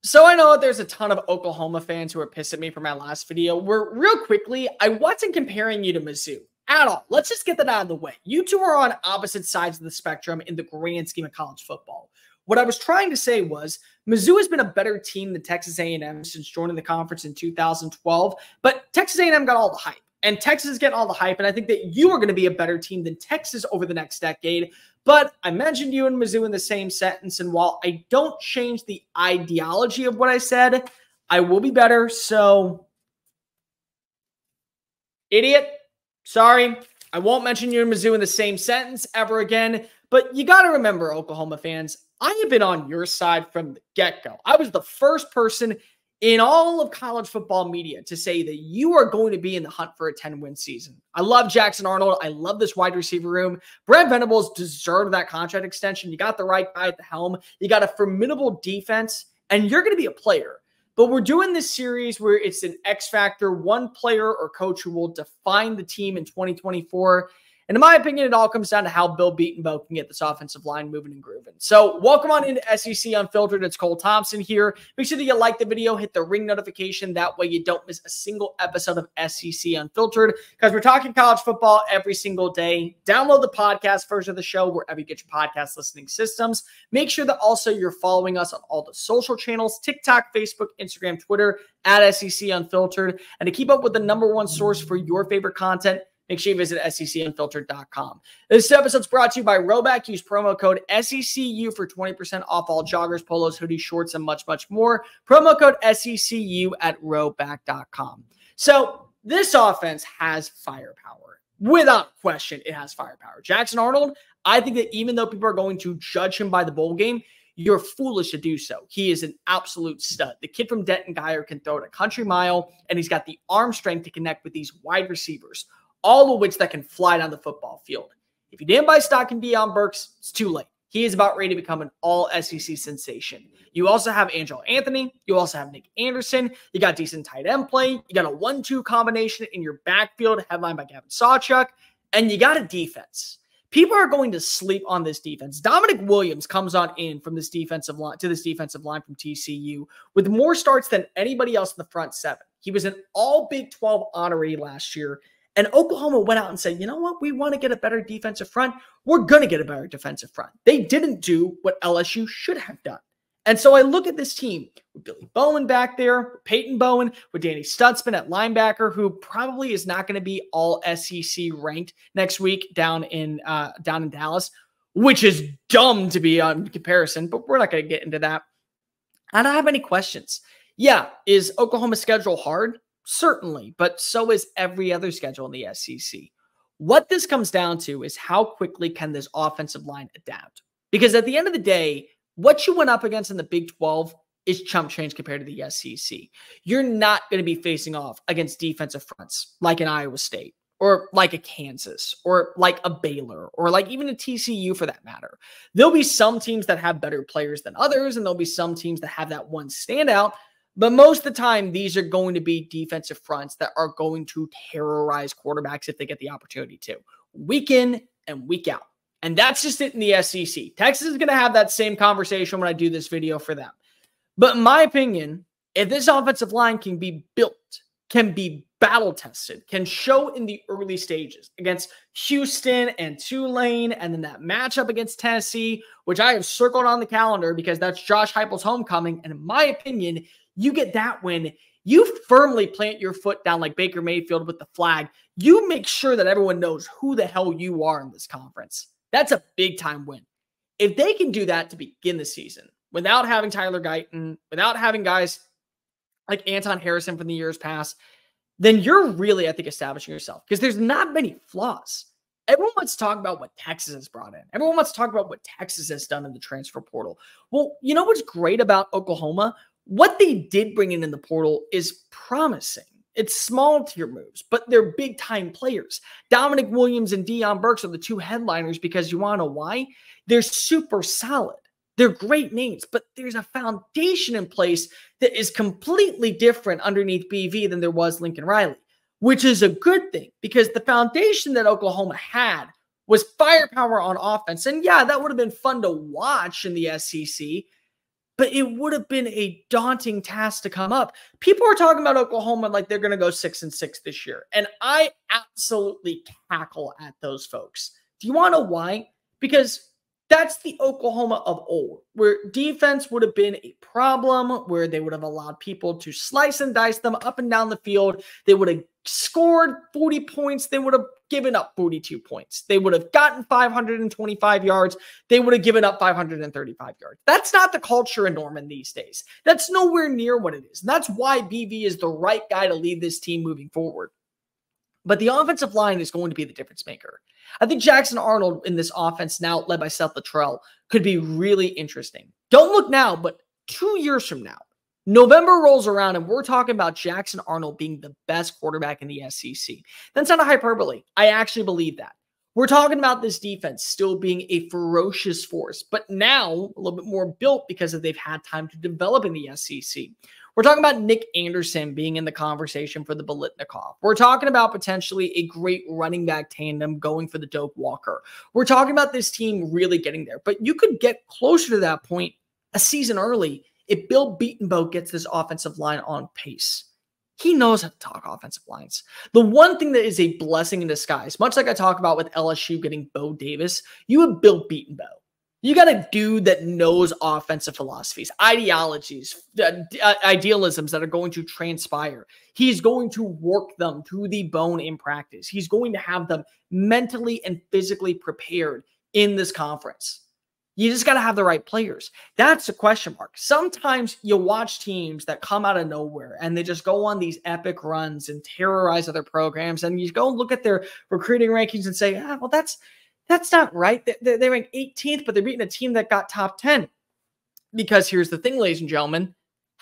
So I know that there's a ton of Oklahoma fans who are pissed at me for my last video, where real quickly, I wasn't comparing you to Mizzou at all. Let's just get that out of the way. You two are on opposite sides of the spectrum in the grand scheme of college football. What I was trying to say was Mizzou has been a better team than Texas A&M since joining the conference in 2012, but Texas A&M got all the hype. And Texas is getting all the hype, and I think that you are going to be a better team than Texas over the next decade. But I mentioned you and Mizzou in the same sentence, and while I don't change the ideology of what I said, I will be better. So, idiot, sorry. I won't mention you and Mizzou in the same sentence ever again. But you got to remember, Oklahoma fans, I have been on your side from the get-go. I was the first person in all of college football media to say that you are going to be in the hunt for a 10-win season. I love Jackson Arnold. I love this wide receiver room. Brad Venables deserved that contract extension. You got the right guy at the helm. You got a formidable defense, and you're going to be a player. But we're doing this series where it's an X factor, one player or coach who will define the team in 2024. And in my opinion, it all comes down to how Bill Bedenbaugh can get this offensive line moving and grooving. So welcome on into SEC Unfiltered. It's Cole Thompson here. Make sure that you like the video, hit the ring notification. That way you don't miss a single episode of SEC Unfiltered, because we're talking college football every single day. Download the podcast version of the show wherever you get your podcast listening systems. Make sure that also you're following us on all the social channels, TikTok, Facebook, Instagram, Twitter, at SEC Unfiltered. And to keep up with the #1 source for your favorite content, make sure you visit SECUnfiltered.com. This episode is brought to you by RHOBACK. Use promo code SECU for 20% off all joggers, polos, hoodies, shorts, and much, much more. Promo code SECU at RHOBACK.com. So this offense has firepower. Without question, it has firepower. Jackson Arnold, I think that even though people are going to judge him by the bowl game, you're foolish to do so. He is an absolute stud. The kid from Denton Guyer can throw it a country mile, and he's got the arm strength to connect with these wide receivers, all of which that can fly down the football field. If you didn't buy stock in Deion Burks, it's too late. He is about ready to become an all-SEC sensation. You also have Angelo Anthony. You also have Nick Anderson. You got decent tight end play. You got a 1-2 combination in your backfield, headlined by Gavin Sawchuk, and you got a defense. People are going to sleep on this defense. Dominic Williams comes on in from this defensive line to this defensive line from TCU with more starts than anybody else in the front seven. He was an all Big 12 honoree last year. And Oklahoma went out and said, you know what? We want to get a better defensive front. We're going to get a better defensive front. They didn't do what LSU should have done. And so I look at this team with Billy Bowen back there, with Peyton Bowen, with Danny Stutzman at linebacker, who probably is not going to be all SEC ranked next week down in Dallas, which is dumb to be on comparison, but we're not going to get into that. I don't have any questions. Yeah, is Oklahoma's schedule hard? Certainly, but so is every other schedule in the SEC. What this comes down to is how quickly can this offensive line adapt? Because at the end of the day, what you went up against in the Big 12 is chump change compared to the SEC. You're not going to be facing off against defensive fronts like an Iowa State or like a Kansas or like a Baylor or like even a TCU for that matter. There'll be some teams that have better players than others, and there'll be some teams that have that one standout. But most of the time, these are going to be defensive fronts that are going to terrorize quarterbacks if they get the opportunity to, week in and week out. And that's just it in the SEC. Texas is going to have that same conversation when I do this video for them. But in my opinion, if this offensive line can be built, can be battle-tested, can show in the early stages against Houston and Tulane, and then that matchup against Tennessee, which I have circled on the calendar because that's Josh Heupel's homecoming, and in my opinion, you get that win. You firmly plant your foot down like Baker Mayfield with the flag. You make sure that everyone knows who the hell you are in this conference. That's a big-time win. If they can do that to begin the season without having Tyler Guyton, without having guys like Anton Harrison from the years past, then you're really, I think, establishing yourself because there's not many flaws. Everyone wants to talk about what Texas has brought in. Everyone wants to talk about what Texas has done in the transfer portal. Well, you know what's great about Oklahoma? What they did bring in the portal is promising. It's small tier moves, but they're big time players. Dominic Williams and Deion Burks are the two headliners because you want to know why? They're super solid. They're great names, but there's a foundation in place that is completely different underneath BV than there was Lincoln Riley, which is a good thing because the foundation that Oklahoma had was firepower on offense. And yeah, that would have been fun to watch in the SEC. but it would have been a daunting task to come up. People are talking about Oklahoma like they're going to go 6-6 this year, and I absolutely cackle at those folks. Do you want to know why? Because that's the Oklahoma of old, where defense would have been a problem, where they would have allowed people to slice and dice them up and down the field. They would have scored 40 points. They would have given up 42 points. They would have gotten 525 yards. They would have given up 535 yards. That's not the culture in Norman these days. That's nowhere near what it is. And that's why BV is the right guy to lead this team moving forward. But the offensive line is going to be the difference maker. I think Jackson Arnold in this offense now led by Seth Luttrell could be really interesting. Don't look now, but 2 years from now, November rolls around and we're talking about Jackson Arnold being the best quarterback in the SEC. That's not a hyperbole. I actually believe that. We're talking about this defense still being a ferocious force, but now a little bit more built because they've had time to develop in the SEC. We're talking about Nick Anderson being in the conversation for the Biletnikoff. We're talking about potentially a great running back tandem going for the Doak Walker. We're talking about this team really getting there, but you could get closer to that point a season early if Bill Bedenbaugh gets this offensive line on pace. He knows how to talk offensive lines. The one thing that is a blessing in disguise, much like I talk about with LSU getting Bo Davis, you have Bill Bedenbaugh. You got a dude that knows offensive philosophies, ideologies, idealisms that are going to transpire. He's going to work them to the bone in practice. He's going to have them mentally and physically prepared in this conference. You just got to have the right players. That's a question mark. Sometimes you watch teams that come out of nowhere and they just go on these epic runs and terrorize other programs. And you go look at their recruiting rankings and say, well, that's not right. They rank 18th, but they're beating a team that got top 10. Because here's the thing, ladies and gentlemen,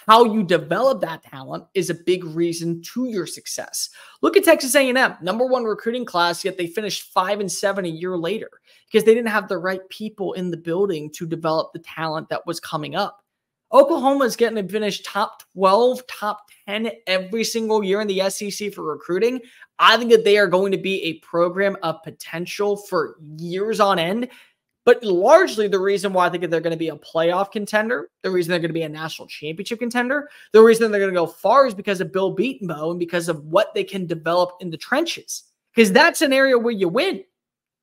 how you develop that talent is a big reason to your success. Look at Texas A&M, #1 recruiting class, yet they finished 5-7 a year later because they didn't have the right people in the building to develop the talent that was coming up. Oklahoma is getting to finish top 12, top 10 every single year in the SEC for recruiting. I think that they are going to be a program of potential for years on end. But largely the reason why I think they're going to be a playoff contender, the reason they're going to be a national championship contender, the reason they're going to go far is because of Bill Bedenbaugh and because of what they can develop in the trenches. Because that's an area where you win.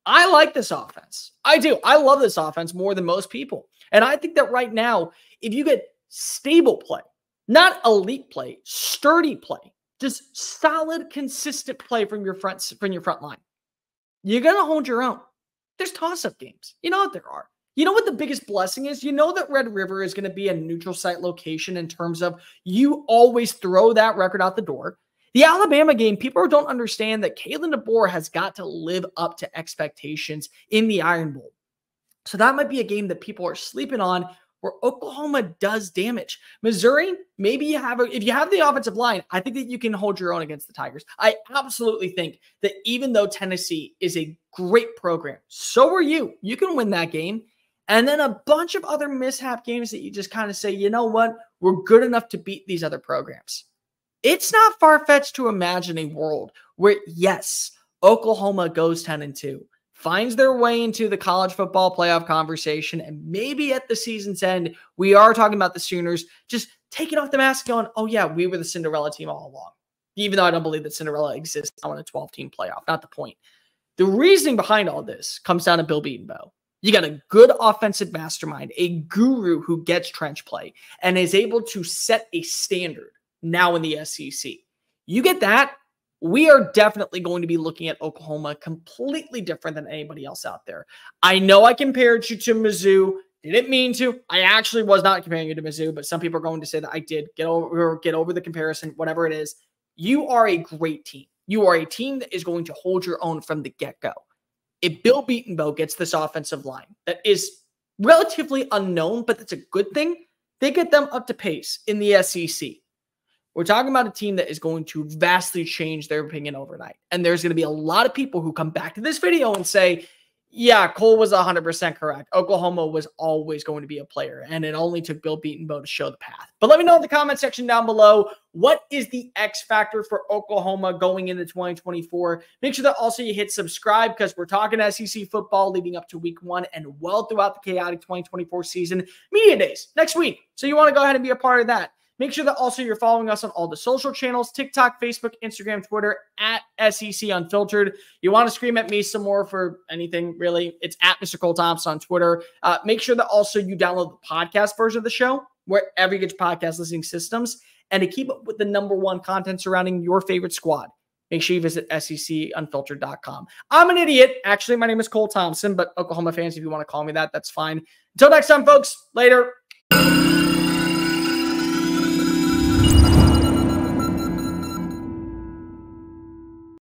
I like this offense. I do. I love this offense more than most people. And I think that right now, if you get stable play, not elite play, sturdy play, just solid, consistent play from your front line, you're going to hold your own. There's toss-up games. You know what there are. You know what the biggest blessing is? You know that Red River is going to be a neutral site location in terms of you always throw that record out the door. The Alabama game, people don't understand that Kalen DeBoer has got to live up to expectations in the Iron Bowl. So that might be a game that people are sleeping on where Oklahoma does damage. Missouri, maybe you have if you have the offensive line, I think that you can hold your own against the Tigers. I absolutely think that even though Tennessee is a great program, so are you. You can win that game. And then a bunch of other mishap games that you just kind of say, you know what? We're good enough to beat these other programs. It's not far-fetched to imagine a world where, yes, Oklahoma goes 10-2. Finds their way into the college football playoff conversation, and maybe at the season's end, we are talking about the Sooners just taking off the mask going, oh yeah, we were the Cinderella team all along. Even though I don't believe that Cinderella exists on a 12-team playoff, not the point. The reasoning behind all this comes down to Bill Bedenbaugh. You got a good offensive mastermind, a guru who gets trench play and is able to set a standard now in the SEC. You get that, we are definitely going to be looking at Oklahoma completely different than anybody else out there. I know I compared you to Mizzou. Didn't mean to. I actually was not comparing you to Mizzou, but some people are going to say that I did. Get over the comparison, whatever it is. You are a great team. You are a team that is going to hold your own from the get-go. If Bill Bedenbaugh gets this offensive line that is relatively unknown, but that's a good thing, they get them up to pace in the SEC. We're talking about a team that is going to vastly change their opinion overnight. And there's going to be a lot of people who come back to this video and say, Yeah, Cole was 100% correct. Oklahoma was always going to be a player, and it only took Bill Bedenbaugh to show the path. But let me know in the comment section down below, what is the X factor for Oklahoma going into 2024? Make sure that also you hit subscribe, because we're talking SEC football leading up to week 1 and well throughout the chaotic 2024 season. Media days next week, so you want to go ahead and be a part of that. Make sure that also you're following us on all the social channels, TikTok, Facebook, Instagram, Twitter, at SEC Unfiltered. You want to scream at me some more for anything, really, it's at Mr. Cole Thompson on Twitter. Make sure that also you download the podcast version of the show, wherever you get your podcast listening systems. And to keep up with the #1 content surrounding your favorite squad, make sure you visit secunfiltered.com. I'm an idiot. Actually, my name is Cole Thompson, but Oklahoma fans, if you want to call me that, that's fine. Until next time, folks, later.